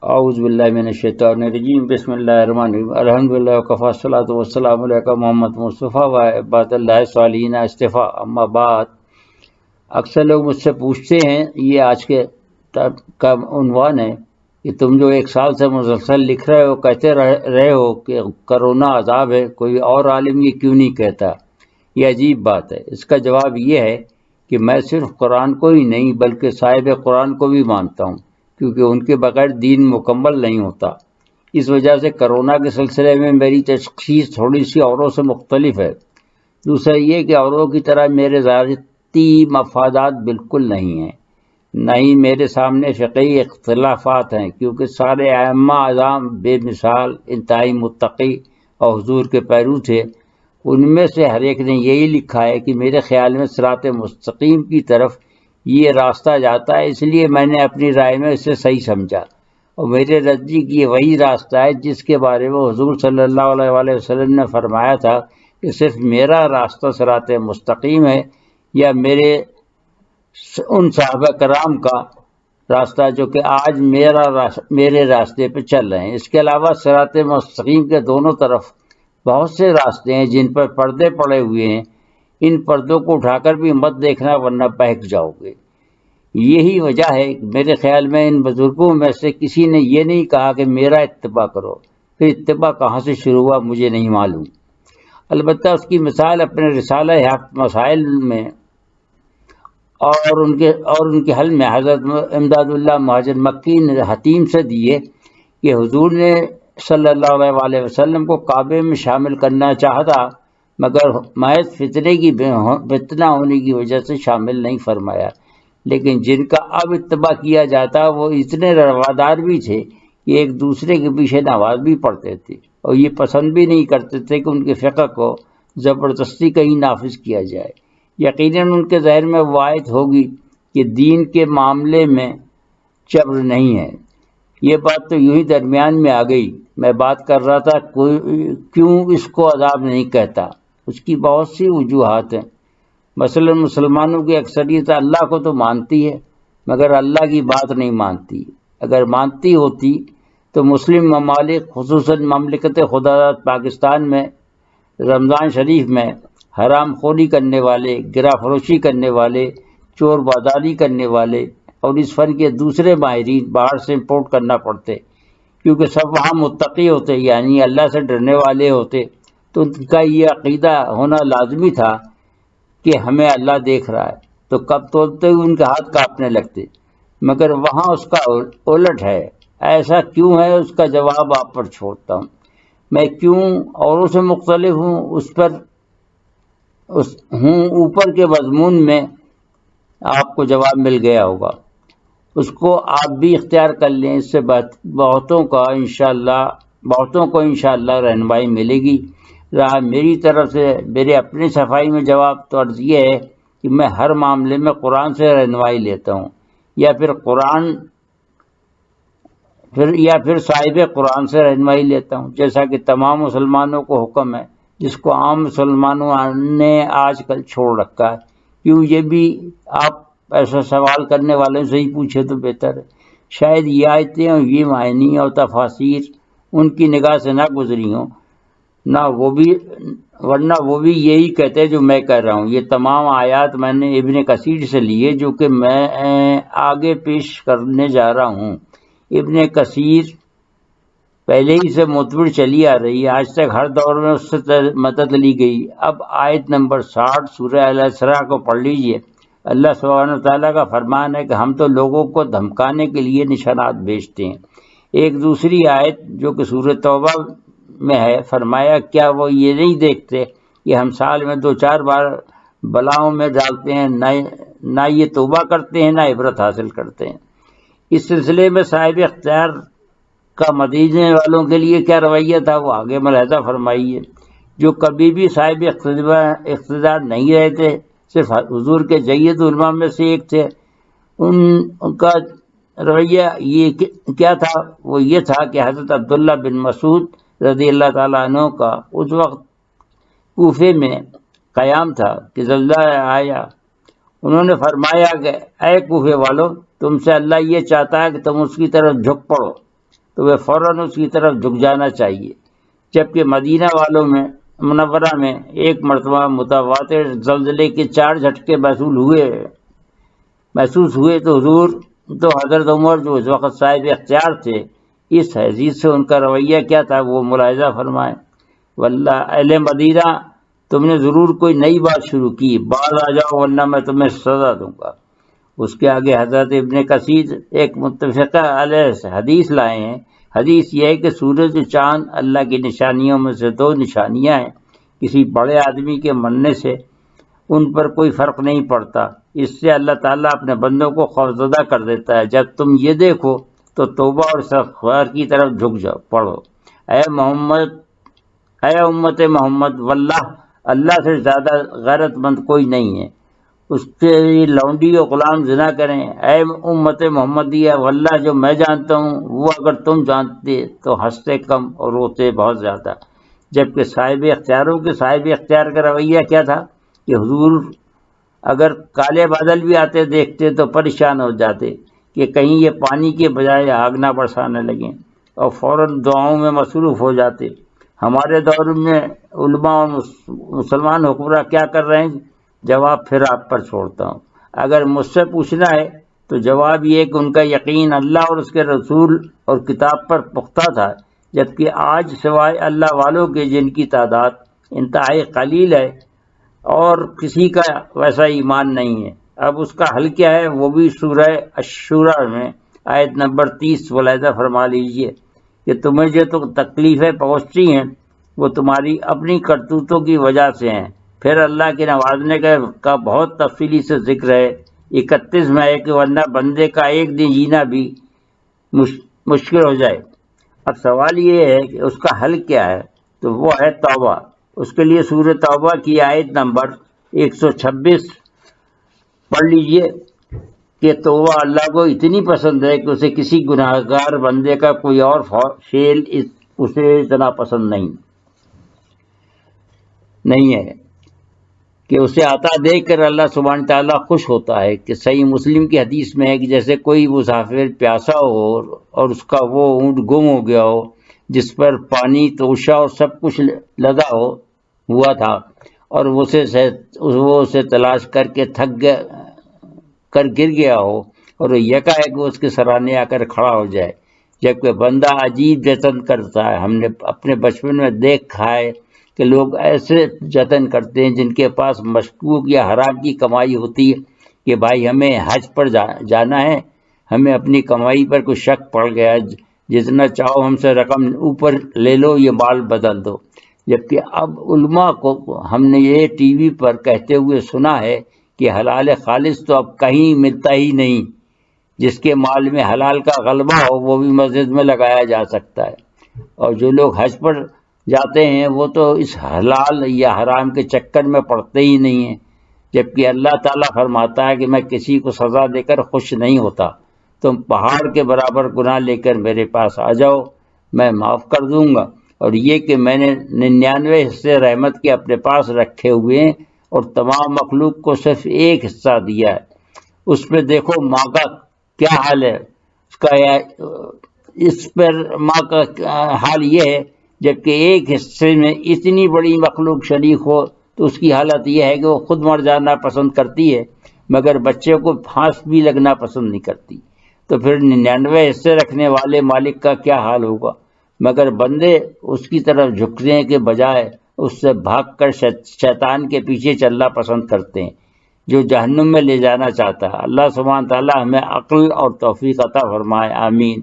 اعوذ باللہ من الشیطان الرجیم، بسم اللہ الرحمن الرحیم، الحمدللہ وکفی الصلاۃ والسلام علی محمد مصطفیٰ و عباد اللہ صالحین اصطفیٰ، اما بعد۔ اکثر لوگ مجھ سے پوچھتے ہیں، یہ آج کے کا عنوان ہے کہ تم جو 1 سال سے مسلسل لکھ رہے ہو، کہتے رہے ہو کہ کرونا عذاب ہے، کوئی اور عالم یہ کیوں نہیں کہتا؟ یہ عجیب بات ہے۔ اس کا جواب یہ ہے کہ میں صرف قرآن کو ہی نہیں بلکہ صاحب قرآن کو بھی مانتا ہوں، کیونکہ ان کے بغیر دین مکمل نہیں ہوتا۔ اس وجہ سے کرونا کے سلسلے میں میری تشخیص تھوڑی سی اوروں سے مختلف ہے۔ دوسرا یہ کہ اوروں کی طرح میرے ذاتی مفادات بالکل نہیں ہیں، نہ ہی میرے سامنے فقہی اختلافات ہیں، کیونکہ سارے ائمہ اعظام بے مثال انتہائی متقی اور حضور کے پیرو تھے۔ ان میں سے ہر ایک نے یہی لکھا ہے کہ میرے خیال میں صراط مستقیم کی طرف یہ راستہ جاتا ہے، اس لیے میں نے اپنی رائے میں اسے صحیح سمجھا، اور میرے نزدیک یہ وہی راستہ ہے جس کے بارے میں حضور صلی اللہ علیہ وآلہ وسلم نے فرمایا تھا کہ صرف میرا راستہ صراط مستقیم ہے، یا ان صحابہ کرام کا راستہ جو کہ آج میرے راستے پہ چل رہے ہیں۔ اس کے علاوہ صراط مستقیم کے دونوں طرف بہت سے راستے ہیں جن پر پردے پڑے ہوئے ہیں، ان پردوں کو اٹھا کر بھی مت دیکھنا ورنہ بہک جاؤ گے۔ یہی وجہ ہے کہ میرے خیال میں ان بزرگوں میں سے کسی نے یہ نہیں کہا کہ میرا اتباع کرو، پھر اتباع کہاں سے شروع ہوا مجھے نہیں معلوم۔ البتہ اس کی مثال اپنے رسالہ ہفت مسائل میں اور ان کے حل میں حضرت امداد اللہ مہاجر مکی نے حتیم سے دیے کہ حضور نے صلی اللہ علیہ وآلہ وسلم کو کعبے میں شامل کرنا چاہتا، مگر محض فتنہ ہونے کی وجہ سے شامل نہیں فرمایا۔ لیکن جن کا اب اتباع کیا جاتا وہ اتنے روادار بھی تھے کہ ایک دوسرے کے پیچھے نماز بھی پڑھتے تھے، اور یہ پسند بھی نہیں کرتے تھے کہ ان کے فقہ کو زبردستی کہیں نافذ کیا جائے۔ یقیناً ان کے ذہن میں وہ آیت ہوگی کہ دین کے معاملے میں جبر نہیں ہے۔ یہ بات تو یوں ہی درمیان میں آ گئی۔ میں بات کر رہا تھا کیوں اس کو عذاب نہیں کہتا۔ اس کی بہت سی وجوہات ہیں۔ مثلا مسلمانوں کی اکثریت اللہ کو تو مانتی ہے، مگر اللہ کی بات نہیں مانتی۔ اگر مانتی ہوتی تو مسلم ممالک خصوصاً مملکت خدا داد پاکستان میں رمضان شریف میں حرام خوری کرنے والے، گرہ فروشی کرنے والے، چور بازاری کرنے والے اور اس فن کے دوسرے ماہرین باہر سے امپورٹ کرنا پڑتے، کیونکہ سب وہاں متقی ہوتے، یعنی اللہ سے ڈرنے والے ہوتے، تو ان کا یہ عقیدہ ہونا لازمی تھا کہ ہمیں اللہ دیکھ رہا ہے، تو کب تولتے ہوئے ان کے ہاتھ کانپنے لگتے۔ مگر وہاں اس کا الٹ ہے۔ ایسا کیوں ہے؟ اس کا جواب آپ پر چھوڑتا ہوں۔ میں کیوں اوروں سے مختلف ہوں اوپر کے مضمون میں آپ کو جواب مل گیا ہوگا، اس کو آپ بھی اختیار کر لیں۔ اس سے بہتوں کو انشاءاللہ رہنمائی ملے گی۔ رہا میری طرف سے میرے اپنی صفائی میں جواب تو عرض یہ ہے کہ میں ہر معاملے میں قرآن سے رہنمائی لیتا ہوں، یا پھر صاحب قرآن سے رہنمائی لیتا ہوں، جیسا کہ تمام مسلمانوں کو حکم ہے، جس کو عام مسلمانوں نے آج کل چھوڑ رکھا ہے۔ کیوں؟ یہ بھی آپ ایسا سوال کرنے والوں سے ہی پوچھے تو بہتر ہے۔ شاید یہ آیتیں اور یہ معنی اور تفاسیر ان کی نگاہ سے نہ گزری ہوں، ورنہ وہ بھی یہی کہتے جو میں کہہ رہا ہوں۔ یہ تمام آیات میں نے ابن کثیر سے لیے، جو کہ میں آگے پیش کرنے جا رہا ہوں۔ ابن کثیر پہلے ہی سے معتبر چلی آ رہی ہے، آج تک ہر دور میں اس سے مدد لی گئی۔ اب آیت نمبر 60 سورہ الاسراء کو پڑھ لیجئے۔ اللہ سبحانہ وتعالیٰ کا فرمان ہے کہ ہم تو لوگوں کو دھمکانے کے لیے نشانات بھیجتے ہیں۔ ایک دوسری آیت جو کہ سورہ توبہ میں ہے، فرمایا کیا وہ یہ نہیں دیکھتے کہ ہم سال میں 2-4 بار بلاؤں میں ڈالتے ہیں، نہ یہ توبہ کرتے ہیں، نہ عبرت حاصل کرتے ہیں۔ اس سلسلے میں صاحب اختیار کا مدینے والوں کے لیے کیا رویہ تھا وہ آگے ملاحظہ فرمائیے۔ جو کبھی بھی صاحب اقتدار نہیں رہے تھے، صرف حضور کے جید علماء میں سے ایک تھے، ان کا رویہ یہ کیا تھا؟ وہ یہ تھا کہ حضرت عبداللہ بن مسعود رضی اللہ تعالیٰ عنہ کا اس وقت کوفے میں قیام تھا کہ زلزلہ آیا۔ انہوں نے فرمایا کہ اے کوفے والو، تم سے اللہ یہ چاہتا ہے کہ تم اس کی طرف جھک پڑو۔ تو وہ فوراً اس کی طرف جھک جانا چاہیے. جبکہ مدینہ والوں میں منورہ میں ایک مرتبہ متواتر زلزلے کے 4 جھٹکے محسوس ہوئے تو حضرت عمر جو اس وقت صاحب اختیار تھے، اس حیثیت سے ان کا رویہ کیا تھا وہ ملاحظہ فرمائیں. واللہ اہل مدینہ، تم نے ضرور کوئی نئی بات شروع کی، باز آ جاؤ ورنہ میں تمہیں سزا دوں گا. اس کے آگے حضرت ابن کثیر ایک متفقہ علیہ حدیث لائے ہیں. حدیث یہ ہے کہ سورج و چاند اللہ کی نشانیوں میں سے 2 نشانیاں ہیں. کسی بڑے آدمی کے مرنے سے ان پر کوئی فرق نہیں پڑتا، اس سے اللہ تعالیٰ اپنے بندوں کو خوفزدہ کر دیتا ہے. جب تم یہ دیکھو تو توبہ اور استغفار کی طرف جھک جاؤ. پڑھو، اے امت محمد، واللہ اللہ سے زیادہ غیرت مند کوئی نہیں ہے. اس کے لونڈی و غلام زنا کریں. اے امت محمدیہ، واللہ جو میں جانتا ہوں وہ اگر تم جانتے تو ہنستے کم اور روتے بہت زیادہ. جبکہ صاحب اختیاروں کے صاحب اختیار کا رویہ کیا تھا کہ حضور اگر کالے بادل بھی آتے دیکھتے تو پریشان ہو جاتے کہ کہیں یہ پانی کے بجائے آگ نہ برسانے لگیں، اور فوراً دعاؤں میں مصروف ہو جاتے. ہمارے دور میں علماء اور مسلمان حکمراں کیا کر رہے ہیں؟ جواب پھر آپ پر چھوڑتا ہوں. اگر مجھ سے پوچھنا ہے تو جواب یہ کہ ان کا یقین اللہ اور اس کے رسول اور کتاب پر پختہ تھا، جبکہ آج سوائے اللہ والوں کے جن کی تعداد انتہائی قلیل ہے اور کسی کا ویسا ایمان نہیں ہے. اب اس کا حل کیا ہے؟ وہ بھی سورہ الشورى میں آیت نمبر 30 ملاحظہ فرما لیجئے کہ تمہیں جو تو تکلیفیں پہنچتی ہیں وہ تمہاری اپنی کرتوتوں کی وجہ سے ہیں. پھر اللہ کے نوازنے کا بہت تفصیلی سے ذکر ہے 31 میں ہے کہ ورنہ بندے کا ایک دن جینا بھی مشکل ہو جائے. اب سوال یہ ہے کہ اس کا حل کیا ہے؟ تو وہ ہے توبہ. اس کے لیے سورہ توبہ کی آیت نمبر 126 پڑھ لیجئے کہ توبہ اللہ کو اتنی پسند ہے کہ اسے کسی گناہگار بندے کا کوئی اور فعل اسے اتنا پسند نہیں ہے کہ اسے عطا دے کر اللہ سبحانہ تعالیٰ خوش ہوتا ہے. کہ صحیح مسلم کی حدیث میں ہے کہ جیسے کوئی مسافر پیاسا ہو اور اس کا وہ اونٹ گم ہو گیا ہو جس پر پانی توشہ اور سب کچھ لگا ہوا تھا، اور وہ اسے تلاش کر کے تھک کر گر گیا ہو اور یکا ہے کہ اس کے سرانے آ کر کھڑا ہو جائے. جبکہ بندہ عجیب جتن کرتا ہے. ہم نے اپنے بچپن میں دیکھا ہے کہ لوگ ایسے جتن کرتے ہیں جن کے پاس مشکوک یا حرام کی کمائی ہوتی ہے کہ بھائی ہمیں حج پر جانا ہے، ہمیں اپنی کمائی پر کوئی شک پڑ گیا، جتنا چاہو ہم سے رقم اوپر لے لو، یہ مال بدل دو. جبکہ اب علماء کو ہم نے یہ ٹی وی پر کہتے ہوئے سنا ہے کہ حلال خالص تو اب کہیں ملتا ہی نہیں. جس کے مال میں حلال کا غلبہ ہو وہ بھی مسجد میں لگایا جا سکتا ہے. اور جو لوگ حج پر جاتے ہیں وہ تو اس حلال یا حرام کے چکر میں پڑتے ہی نہیں ہیں. جبکہ اللہ تعالیٰ فرماتا ہے کہ میں کسی کو سزا دے کر خوش نہیں ہوتا. تم پہاڑ کے برابر گناہ لے کر میرے پاس آ جاؤ، میں معاف کر دوں گا. اور یہ کہ میں نے 99 حصے رحمت کے اپنے پاس رکھے ہوئے ہیں اور تمام مخلوق کو صرف ایک حصہ دیا ہے. اس پہ دیکھو ماں کا کیا حال ہے، اس پر ماں کا حال یہ ہے. جبکہ ایک حصے میں اتنی بڑی مخلوق شریک ہو تو اس کی حالت یہ ہے کہ وہ خود مر جانا پسند کرتی ہے مگر بچے کو پھانس بھی لگنا پسند نہیں کرتی. تو پھر 99 حصے رکھنے والے مالک کا کیا حال ہوگا؟ مگر بندے اس کی طرف جھکنے کے بجائے اس سے بھاگ کر شیطان کے پیچھے چلنا پسند کرتے ہیں جو جہنم میں لے جانا چاہتا ہے. اللہ سبحانہ تعالیٰ ہمیں عقل اور توفیق عطا فرمائے. آمین.